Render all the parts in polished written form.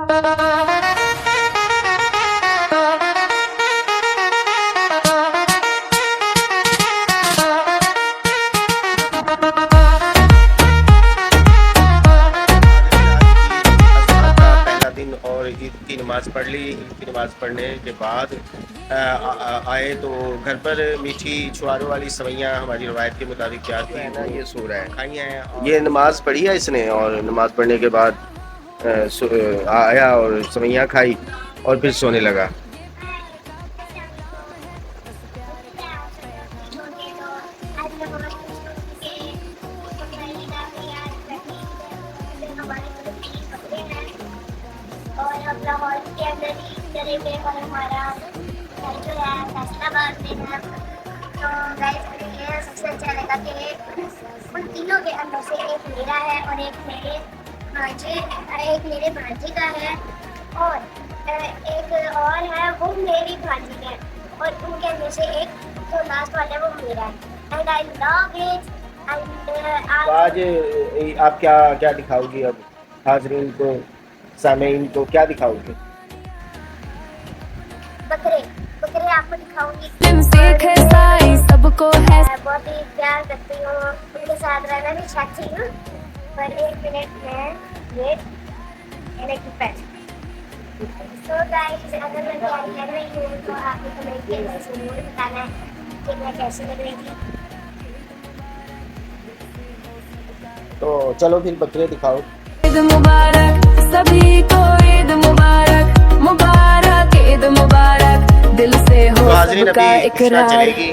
और ईद की नमाज़ पढ़ ली। ईद की नमाज़ पढ़ने के बाद आए तो घर पर मीठी छुआरों वाली सवैयाँ हमारी रवायत के मुताबिक क्या थी ना, ये सो रहा है खाई हैं। ये नमाज़ पढ़ी है इसने और नमाज़ पढ़ने के बाद आया और सवैयाँ खाई और फिर सोने लगा। और हम लाहौर के अंदर ही करेंगे और हमारा घर जो है फैसलाबाद में है। तो गाइस मुझे ये सबसे अच्छा लगा कि उन तीनों के अंदर से एक मेरा है और एक मेरे भांजी का है और एक और है वो मेरी भांजी है और उनके अंदर से एक जो लास्ट वाला है वो मेरा है। And I love it. आज आप क्या क्या दिखाओगी अब हाजरीन को, सामीन को क्या दिखाओगे? बकरे बकरे आपको दिखाऊंगी। सबको है बहुत ही प्यार करती हूँ, उनके साथ रहना भी चाहती हूँ। पर एक मिनट में वेट सो गाइस, अगर मैं प्यार कर रही हूँ तो आपको कमेंट के अंदर जरूर बताना है कि मैं कैसी लग रही थी। तो चलो फिर बकरे दिखाओ। ईद मुबारक सभी को, ईद मुबारक, मुबारक ईद मुबारक, दिल से हो हाजरीन सबका अभी इकरार इकरार। चलेगी,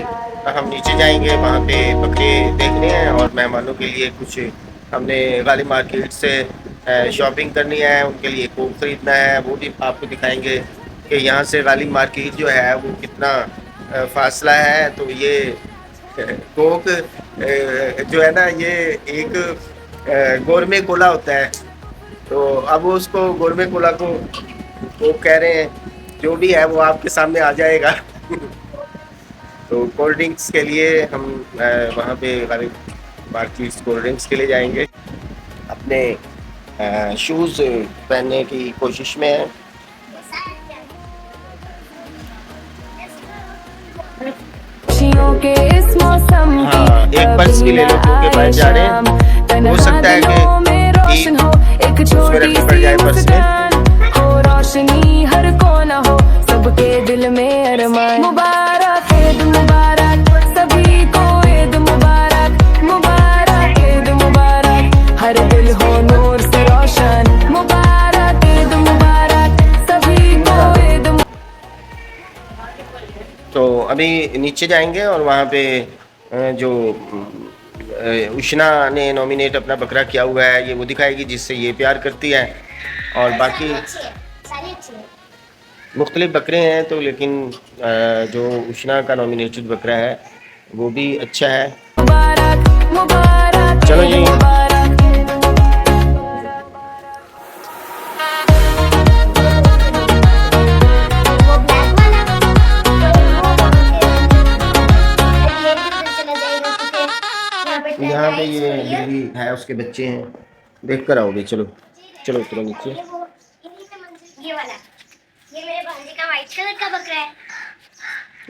हम नीचे जाएंगे, वहाँ पे बकरे देखने हैं और मेहमानों के लिए कुछ हमने गालिब मार्केट से शॉपिंग करनी है, उनके लिए कोक ख़रीदना है, वो भी आपको दिखाएंगे कि यहाँ से गालिब मार्केट जो है वो कितना फासला है। तो ये कोक जो है ना, ये एक गोरमे कोला होता है, तो अब उसको गोरमे कोला को वो कह रहे हैं, जो भी है वो आपके सामने आ जाएगा। तो कोल्ड ड्रिंक्स के लिए हम वहाँ पे गालिब मार्केट कोल्ड ड्रिंक्स के लिए जाएंगे, अपने शूज़ पहनने की कोशिश में है। खुशियों के इस मौसम हाँ, एक पर्स भी ले लो क्योंकि बाहर जा रहे हैं, हो सकता है कि रोशन हो एक उसमें छोटी रखनी पड़ जाए सी पर्स में। मुस्कान हो, रोशनी हर कोना हो, सबके दिल में अरमान। मुबारक ईद मुबारक सभी को, ईद मुबारक, मुबारक ईद मुबारक, हर दिल हो नूर से रोशन। मुबारक ईद मुबारक सभी को, ईद तो अभी नीचे जाएंगे और वहाँ पे जो उष्णा ने नॉमिनेट अपना बकरा किया हुआ है, ये वो दिखाएगी जिससे ये प्यार करती है। और बाकी मुख्तलिफ बकरे हैं, तो लेकिन जो उष्णा का नॉमिनेटेड बकरा है वो भी अच्छा है। मुबारक, मुबारक चलो जी। मुबारक। वो ब्लैक वाला चला जाएगा क्योंकि यहाँ पे ये बिल्ली है, उसके बच्चे हैं, देख कर आओगे। चलो चलो उतरो नीचे। ये वाला, ये मेरे भांजे का व्हाइट कलर का बकरा है।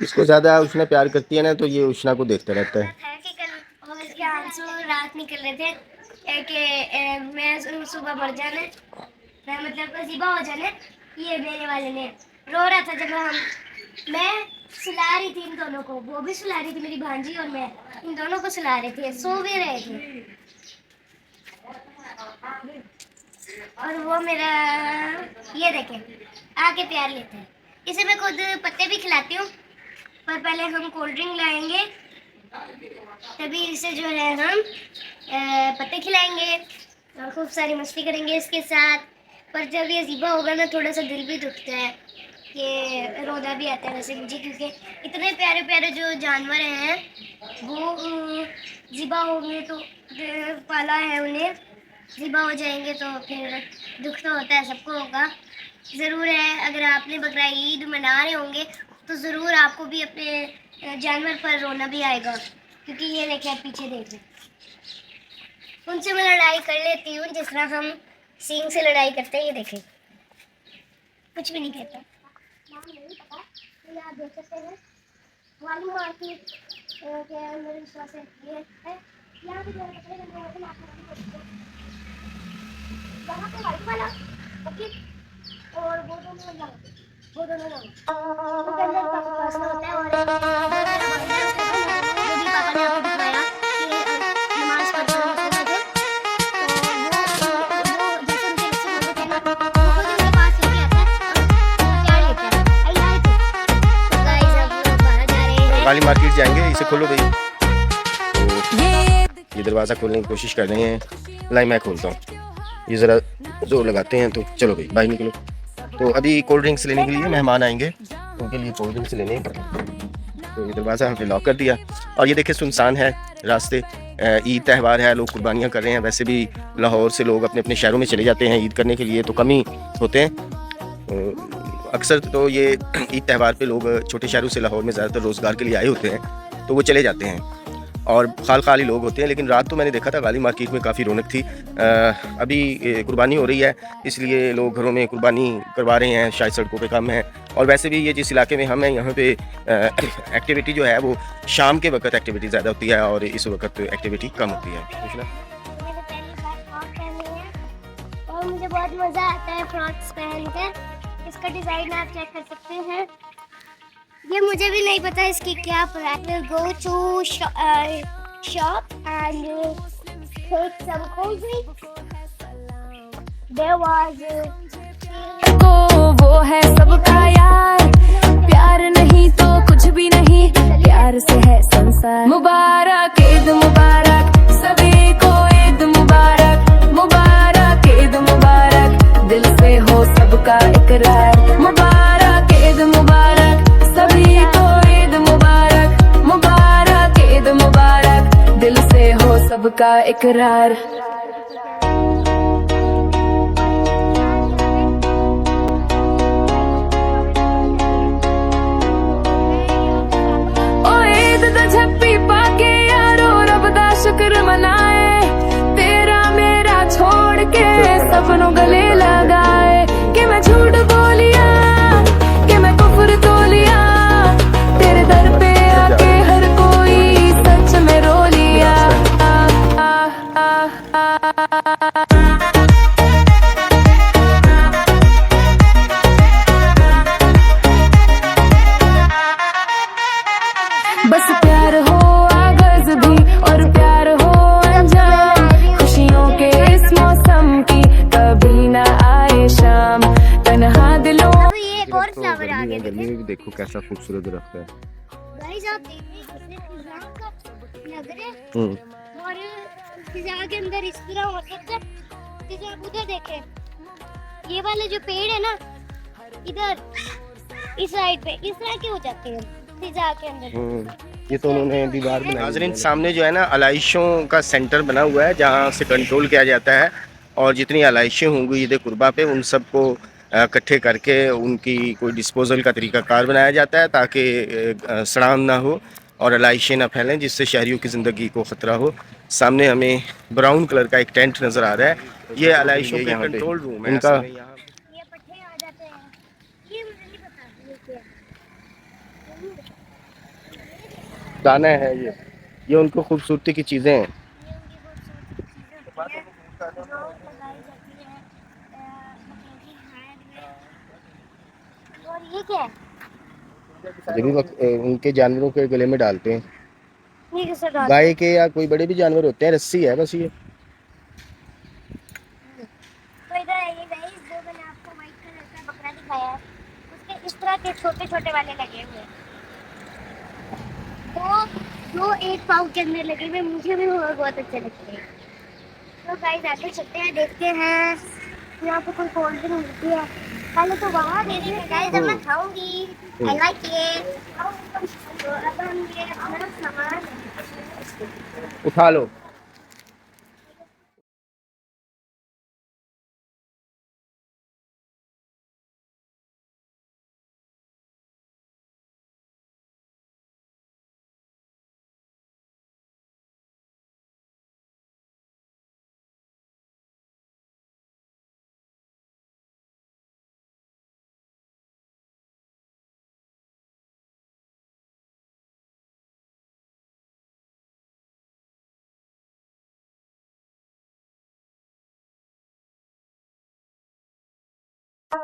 इसको ज़्यादा उष्णा प्यार करती है ना, तो ये उष्णा को देखता रहता है। था कि कल और इसके आंसू रात निकल रहे थे कि मैं सुबह मर जाना, मैं मतलब अजीबा हो जाना। ये मेरे वाले ने रो रहा था जब मैं सुला रही थी इन दोनों को, वो भी सुला रही थी मेरी भांजी और मैं, इन दोनों को सुला रहे थे, सो भी रहे थे। और वो मेरा ये देखे आके प्यार लेते हैं। इसे मैं खुद पत्ते भी खिलाती हूँ, पर पहले हम कोल्ड ड्रिंक लाएंगे, तभी इसे जो है हम पत्ते खिलाएंगे और खूब सारी मस्ती करेंगे इसके साथ। पर जब ये ज़िबा होगा ना, थोड़ा सा दिल भी दुखता है, कि रोना भी आता है वैसे मुझे, क्योंकि इतने प्यारे प्यारे जो जानवर हैं वो ज़िबा होंगे तो पाला है उन्हें, ज़िबा हो जाएंगे तो फिर दुख तो होता है, सबको होगा। ज़रूर है, अगर आपने बकरा ईद मना रहे होंगे तो ज़रूर आपको भी अपने जानवर पर रोना भी आएगा, क्योंकि ये देखें पीछे देखें, उनसे मैं लड़ाई कर लेती हूँ जिस तरह हम सींग से लड़ाई करते हैं। ये देखें, कुछ भी नहीं कहता। नाम नहीं पता, तो आप देख सकते हैं वाली मार्केट के अंदर विश्वास है ये है। यहाँ पे जो है कपड़े बने हुए हैं, आप लोगों को दिखते हैं। यहाँ पे वाइट वाला ओके, और वो दोनों यहाँ पे, वो दोनों यहाँ उनके अंदर काफी पर्सनल होता है। और जो मेरा भाई है उसका घर है, वो भी पापा ने आपको दिखाया कि नमाज पढ़ते हुए सो रहे थे। तो वो जैसे उनके बच्चे होते थे ना, वो खुद उनके पास लेके आता है और प्यार लेता है। I like it. तो गाइस अब हम लोग बाहर जा रहे हैं। वाली मार्केट जाएंगे, इसे खोलो भाई। ये दरवाज़ा खोलने की कोशिश कर रहे हैं, लाई मैं खोलता हूँ। ये ज़रा जोर लगाते हैं, तो चलो भाई बाहर निकलो। तो अभी कोल्ड ड्रिंक्स लेने के लिए मेहमान आएंगे, उनके लिए कोल्ड ड्रिंक्स लेने। तो ये दरवाज़ा हमने लॉक कर दिया। और ये देखिए सुनसान है रास्ते, ईद त्यौहार है, लोग कुर्बानियाँ कर रहे हैं। वैसे भी लाहौर से लोग अपने अपने शहरों में चले जाते हैं ईद करने के लिए, तो कम ही होते हैं। अक्सर तो ये ईद त्यौहार पे लोग छोटे शहरों से लाहौर में ज़्यादातर रोज़गार के लिए आए होते हैं, तो वो चले जाते हैं और खाली लोग होते हैं। लेकिन रात तो मैंने देखा था गाली मार्केट में काफ़ी रौनक थी। अभी कुर्बानी हो रही है, इसलिए लोग घरों में कुर्बानी करवा रहे हैं, शायद सड़कों पे कम है। और वैसे भी ये जिस इलाके में हम हैं, यहाँ पे एक्टिविटी जो है वो शाम के वक्त एक्टिविटी ज़्यादा होती है और इस वक्त एक्टिविटी कम होती है। मैंने पहली बार फ्रॉक पहनी है और मुझे बहुत मज़ा आता है फ्रॉक्स पहनकर। इसका डिज़ाइन आप चेक कर सकते हैं। ये मुझे भी नहीं पता इसकी क्या price. Will go to shop and take some cold drinks. There was को वो है सबका यार, प्यार नहीं तो कुछ भी नहीं, प्यार से है संसार। मुबारक ईद मुबारक, सभी को ईद मुबारक, मुबारक ईद मुबारक, दिल से हो सबका इकरार। मुबारक ईद मुबारक, सभी को ईद मुबारक, मुबारक ईद मुबारक, दिल से हो सबका इकरार। झप्पी पाके यारो रब दा शुक्र मनाए, तेरा मेरा छोड़ के सपनों गले लगाए। कि मैं झूठ बोलिया, कि मैं कुफ्र तोलिया, तेरे दर पे आके हर कोई सच में रो लिया। बस प्यार हो आगाज भी और प्यार हो अंजाम, खुशियों के इस मौसम की कभी ना आए शाम, तन्हा दिलों। अब ये एक और फ्लावर आ गया। गर्मी में भी देखो कैसा खूबसूरत दरख्त है। गाइस आप देखिए कितने फिजा का लग रहा है। और फिजा के अंदर इस तरह होता है। जैसे आप उधर देखें, ये वाले जो पेड़ है ना, इधर इस साइड पे इस तरह के हो जाते हैं फिजा के अंदर। ये तो उन्होंने दीवार बनाई। नाज़रीन सामने जो है ना आलाइशों का सेंटर बना हुआ है, जहाँ से कंट्रोल किया जाता है और जितनी आलाइशें होंगी ईद कुर्बा पे उन सबको इकट्ठे करके उनकी कोई डिस्पोजल का तरीकाकार बनाया जाता है, ताकि सड़ान ना हो और आलाइशें ना फैलें, जिससे शहरियों की ज़िंदगी को ख़तरा हो। सामने हमें ब्राउन कलर का एक टेंट नज़र आ रहा है, ये आलाइशों का कंट्रोल रूम है। इनका ये पट्टे आ जाते हैं, ये मुझे नहीं पता ये क्या है। दाना है, ये उनको खूबसूरती की चीज़ें हैं। और ये क्या है? जब भी उनके जानवरों के गले में डालते हैं, ये किसे डालते हैं? गाय के या कोई बड़े भी जानवर होते हैं, रस्सी है बस ये। तो इधर ये गाइस जो मैंने आपको व्हाइट कलर का बकरा दिखाया है, उसके इस तरह के छोटे छोटे वाले लगे हुए हैं। तो जो एक पाव के अंदर लगे हुए मुझे भी बहुत अच्छे लगते हैं। तो गाइस आगे चलते हैं, देखते हैं यहाँ पे कोई कोल्ड ड्रिंक मिलती है। पहले तो वहाँ देखिए गाइस, अब मैं खाऊंगी। I like it. तो अब हम ये अपना सामान उठा लो। ये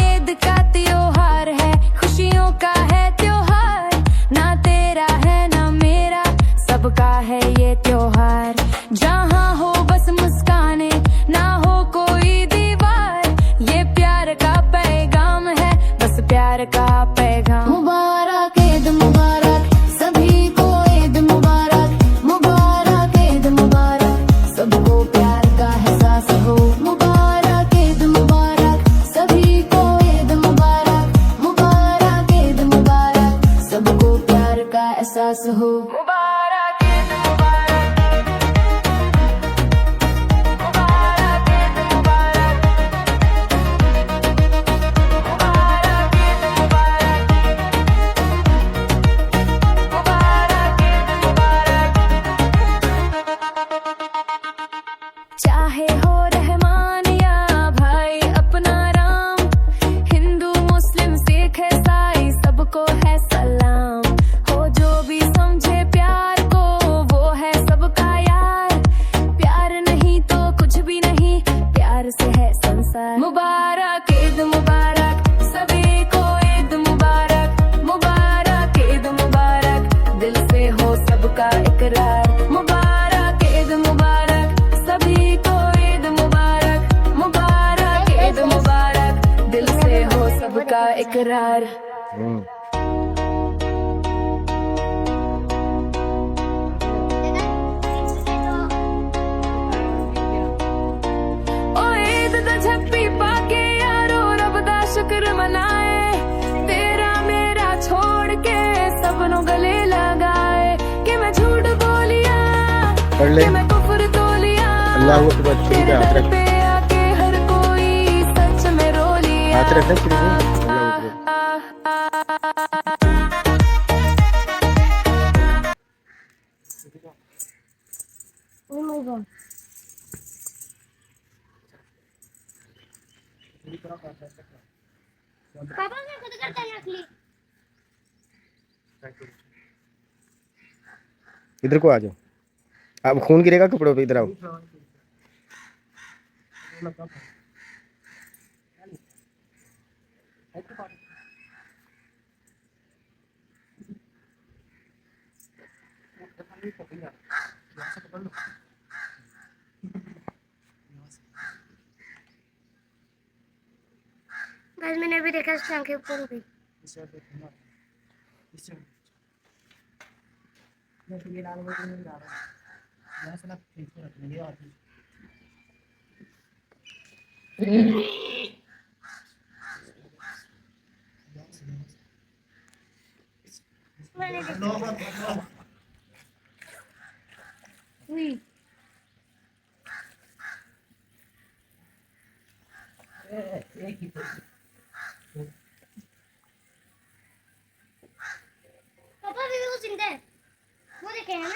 ईद का त्योहार है, खुशियों का है त्योहार, ना तेरा है ना मेरा, सबका है ये त्योहार। जहाँ हो बस मुस्काने, ना हो कोई दीवार, ये प्यार का पैगाम है, बस प्यार का पैगाम। मुबारक ईद मुबारक, सभी को ईद मुबारक, मुबारक ईद मुबारक, सबको प्यार का एहसास हो। मुबारक ईद मुबारक, सभी को ईद मुबारक, मुबारक ईद मुबारक, सबको प्यार का एहसास हो। मुबारक ईद मुबारक, मुबारक ईद मुबारक, मुबारक ईद मुबारक, मुबारक ईद मुबारक। चाहे हो रहमान या भाई अपना राम, हिंदू मुस्लिम सिख ईसाई सबको है सलाम। हो जो भी समझे प्यार को, वो है सबका यार, प्यार नहीं तो कुछ भी नहीं, प्यार से है संसार। मुबारक ईद मुबारक, सभी को ईद मुबारक, मुबारक ईद मुबारक, दिल से हो सबका इकरार। मुबारक ईद मुबारक, सभी को ईद मुबारक, मुबारक ईद मुबारक, दिल से हो सबका इकरार। ओ ईद दा झप्पी पाके यारो रब दा शुक्र मनाए, तेरा मेरा छोड़ के सबनों गले लगाए। कि मैं झूठ बोलिया, पढ़ ले। कि मैं कुफ्र तोलिया, अल्लाहू अकबर, ठीक तेरे है, हाथ दर रख। पे आके हर कोई सच में रो लिया। हाथ रखना शुरू में। Allahu Akbar. Oh my god. पापा मैं खुद करता है नकली। इधर को आ जाओ, अब खून गिरेगा कपड़ों पे, इधर आओ। बस मैंने अभी देखा उसकी आंखें ऊपर हो गई। मैंने देखा। हुई। पापा भी वो जिंदा है, वो देखे है ना।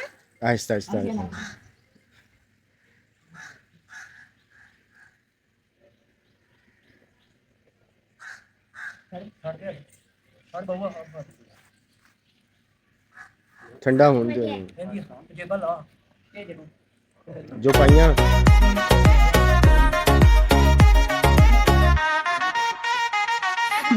आहिस्ता आहिस्ता आहिस्ता। ठंडा होने दो, जो पाइया।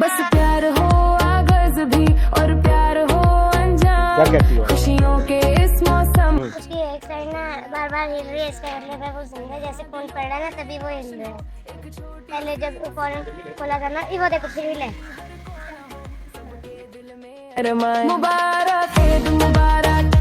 बस प्यार हो आगाज भी और प्यार हो अंजाम, क्या कहती हो? खुशियों के इस मौसम। उसकी एक साइड ना बार बार हिल रही है, इसका मतलब है वो जिंदा है। जैसे फोन पड़ रहा है ना तभी वो हिल रहा है। पहले जब फौरन खोला था ना, ये वो देखो फिर हिले। मुबारक ईद मुबारक,